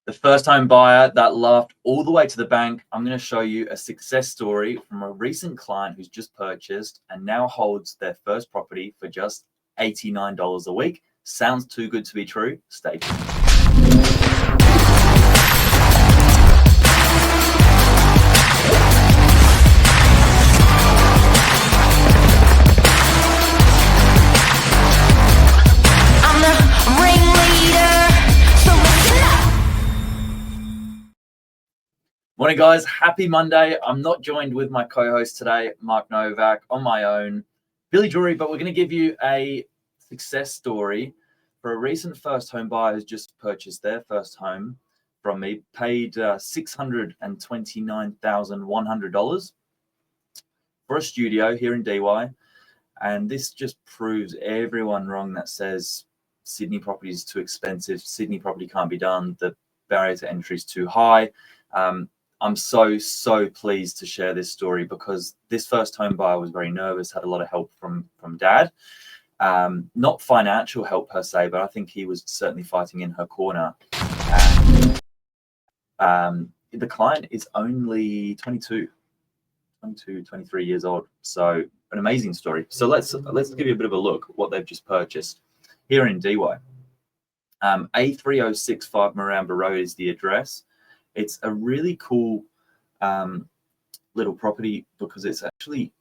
The first home buyer that laughed all the way to the bank. I'm going to show you a success story from a recent client who's just purchased and now holds their first property for just $89 a week. Sounds too good to be true. Stay tuned. Morning, guys. Happy Monday. I'm not joined with my co-host today, Mark Novak, on my own, Billy Drury, but we're going to give you a success story for a recent first home buyer who's just purchased their first home from me, paid $629,100 for a studio here in DY. And this just proves everyone wrong that says Sydney property is too expensive, Sydney property can't be done, the barrier to entry is too high. I'm so pleased to share this story because this first home buyer was very nervous, had a lot of help from dad. Not financial help per se, but I think he was certainly fighting in her corner. And, the client is only 23 years old. So an amazing story. So let's give you a bit of a look at what they've just purchased here in DY. A3065 Maramba Road is the address. It's a really cool little property because it's actually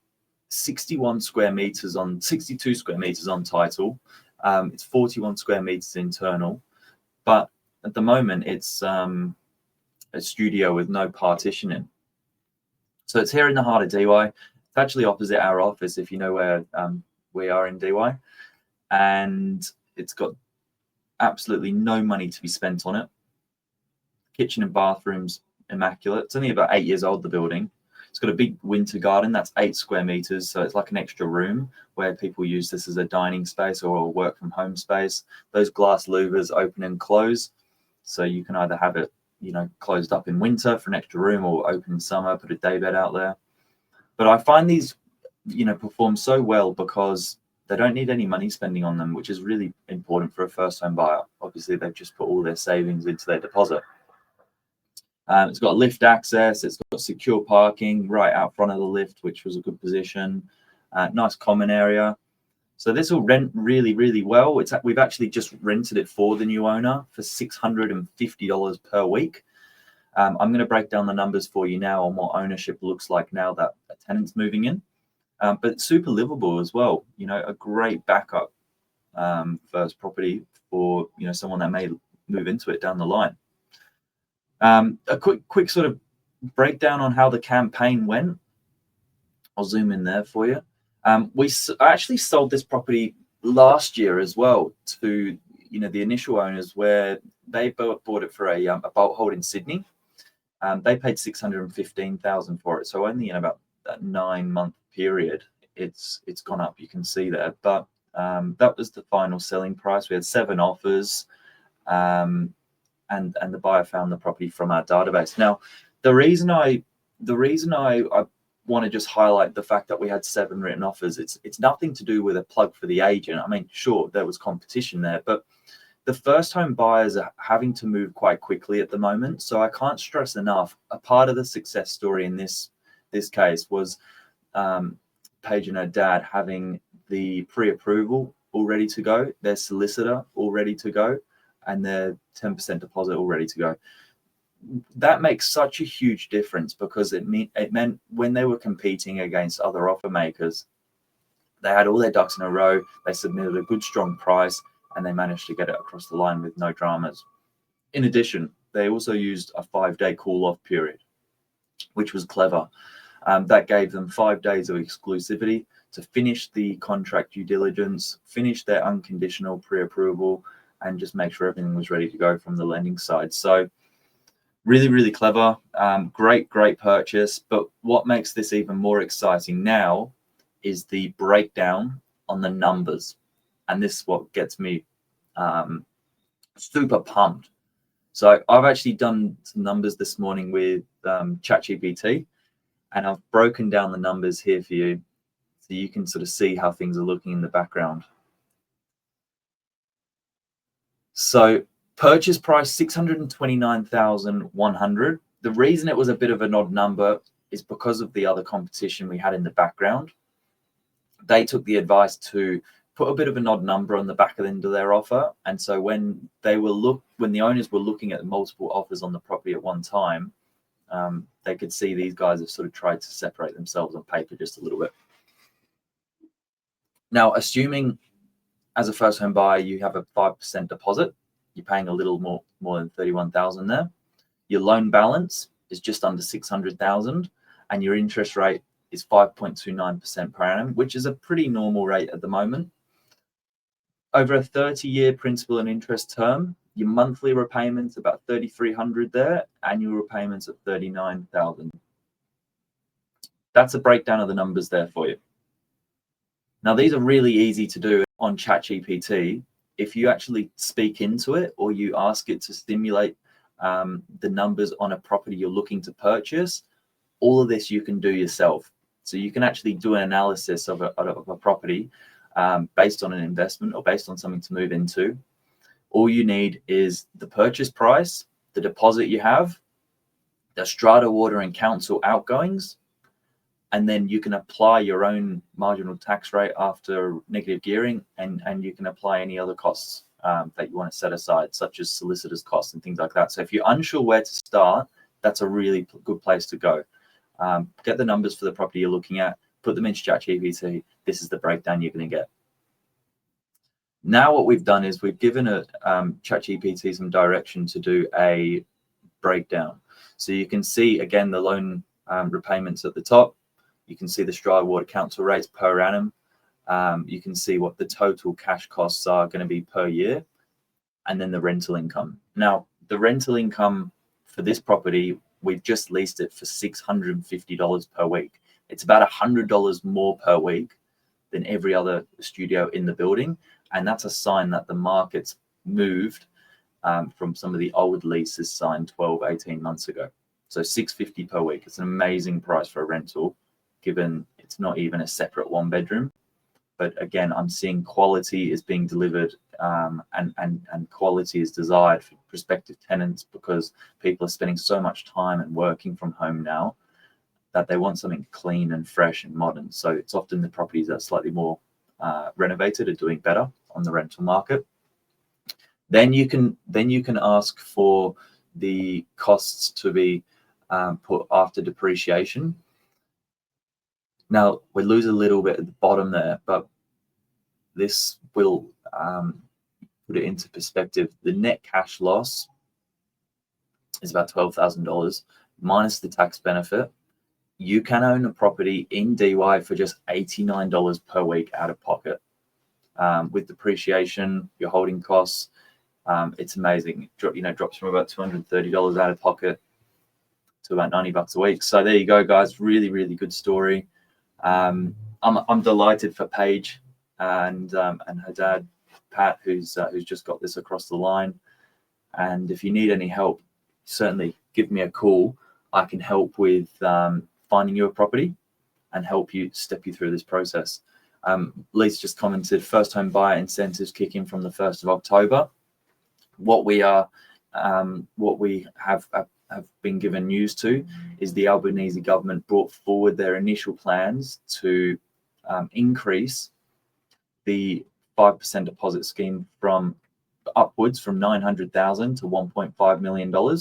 62 square meters on title. It's 41 square meters internal, but at the moment it's a studio with no partitioning. So it's here in the heart of DY. It's actually opposite our office, if you know where we are in DY, and it's got absolutely no money to be spent on it. Kitchen and bathrooms immaculate. It's only about 8 years old, the building. It's got a big winter garden that's 8 square meters, so it's like an extra room where people use this as a dining space or a work from home space. Those glass louvers open and close, so you can either have it, closed up in winter for an extra room, or open in summer, put a day bed out there. But I find these perform so well because they don't need any money spending on them, which is really important for a first home buyer. Obviously they've just put all their savings into their deposit. It's got lift access, it's got secure parking right out front of the lift, which was a good position. Nice common area. So this will rent really, really well. We've actually just rented it for the new owner for $650 per week. I'm going to break down the numbers for you now on what ownership looks like now that a tenant's moving in. But super livable as well. A great backup first property for someone that may move into it down the line. A quick sort of breakdown on how the campaign went. I'll zoom in there for you. I actually sold this property last year as well to the initial owners, where they bought it for a bolt hold in Sydney. They paid $615,000 for it, so only in about that 9-month period it's gone up. You can see there, but that was the final selling price. We had 7 offers. And the buyer found the property from our database. Now, the reason I want to just highlight the fact that we had 7 written offers, it's nothing to do with a plug for the agent. I mean, sure, there was competition there, but the first home buyers are having to move quite quickly at the moment. So I can't stress enough, a part of the success story in this case was Paige and her dad having the pre-approval all ready to go, their solicitor all ready to go, and their 10% deposit all ready to go. That makes such a huge difference because it meant when they were competing against other offer makers, they had all their ducks in a row, they submitted a good strong price, and they managed to get it across the line with no dramas. In addition, they also used a 5-day cool-off period, which was clever. That gave them 5 days of exclusivity to finish the contract due diligence, finish their unconditional pre-approval, and just make sure everything was ready to go from the lending side. So really, really clever. Great purchase. But what makes this even more exciting now is the breakdown on the numbers. And this is what gets me super pumped. So I've actually done some numbers this morning with ChatGPT, and I've broken down the numbers here for you so you can sort of see how things are looking in the background. So Purchase price 629,100. The reason it was a bit of an odd number is because of the other competition we had in the background. They took the advice to put a bit of an odd number on the back end of their offer, and so when the owners were looking at multiple offers on the property at one time, they could see these guys have sort of tried to separate themselves on paper just a little bit. Now, assuming as a first home buyer you have a 5% deposit, you're paying a little more than 31,000 there. Your loan balance is just under 600,000, and your interest rate is 5.29% per annum, which is a pretty normal rate at the moment. Over a 30-year principal and interest term, your monthly repayments about 3,300 there, annual repayments of 39,000. That's a breakdown of the numbers there for you. Now, these are really easy to do on ChatGPT. If you actually speak into it or you ask it to stimulate the numbers on a property you're looking to purchase, all of this you can do yourself. So you can actually do an analysis of a property based on an investment or based on something to move into. All you need is the purchase price, the deposit you have, the strata, water and council outgoings, and then you can apply your own marginal tax rate after negative gearing, and you can apply any other costs that you want to set aside, such as solicitors' costs and things like that. So if you're unsure where to start, that's a really good place to go. Get the numbers for the property you're looking at, put them into ChatGPT. This is the breakdown you're going to get. Now what we've done is we've given ChatGPT some direction to do a breakdown. So you can see, again, the loan repayments at the top. You can see the strata, water, council rates per annum. You can see what the total cash costs are going to be per year, and then the rental income. Now, the rental income for this property, we've just leased it for $650 per week. It's about $100 more per week than every other studio in the building, and that's a sign that the market's moved from some of the old leases signed 12, 18 months ago. So $650 per week. It's an amazing price for a rental, given it's not even a separate one bedroom. But again, I'm seeing quality is being delivered and quality is desired for prospective tenants, because people are spending so much time and working from home now that they want something clean and fresh and modern. So it's often the properties that are slightly more renovated are doing better on the rental market. Then you can ask for the costs to be put after depreciation. Now, we lose a little bit at the bottom there, but this will put it into perspective. The net cash loss is about $12,000 minus the tax benefit. You can own a property in DY for just $89 per week out of pocket. With depreciation, your holding costs, it's amazing. Drops from about $230 out of pocket to about $90 a week. So there you go, guys. Really, really good story. I'm delighted for Paige and her dad, Pat, who's just got this across the line. And if you need any help, certainly give me a call. I can help with finding you a property and help you step you through this process. Lisa just commented, first home buyer incentives kick in from the 1st of October. What we have been given news to is the Albanese government brought forward their initial plans to increase the 5% deposit scheme from upwards from $900,000 to $1.5 million.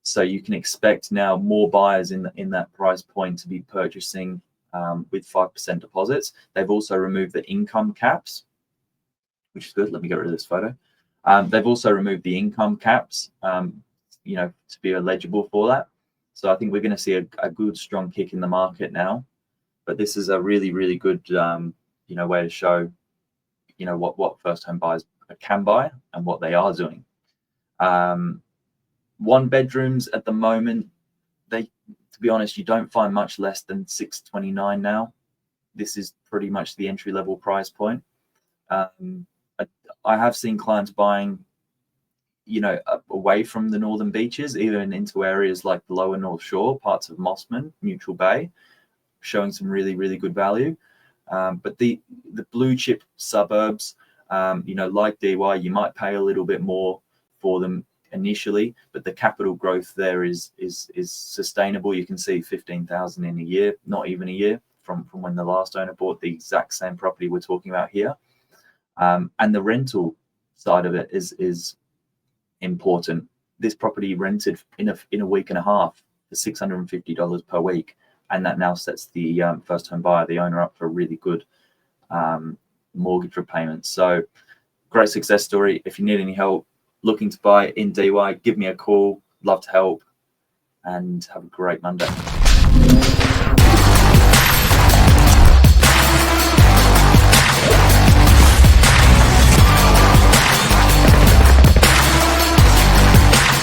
So you can expect now more buyers in that price point to be purchasing with 5% deposits. They've also removed the income caps, which is good. Let me get rid of this photo. They've also removed the income caps, to be eligible for that. So I think we're going to see a good, strong kick in the market now. But this is a really, really good, way to show, what first home buyers can buy and what they are doing. One bedrooms at the moment, to be honest, you don't find much less than $629 now. This is pretty much the entry level price point. I have seen clients buying, away from the northern beaches, even into areas like the lower North Shore, parts of Mossman, Neutral Bay, showing some really, really good value. But the blue chip suburbs, like DY, you might pay a little bit more for them initially, but the capital growth there is sustainable. You can see 15,000 in a year, not even a year from when the last owner bought the exact same property we're talking about here. And the rental side of it is important. This property rented in a week and a half for $650 per week, and that now sets the first home buyer, the owner, up for a really good mortgage repayment. So great success story. If you need any help looking to buy in DY, give me a call. Love to help, and have a great Monday.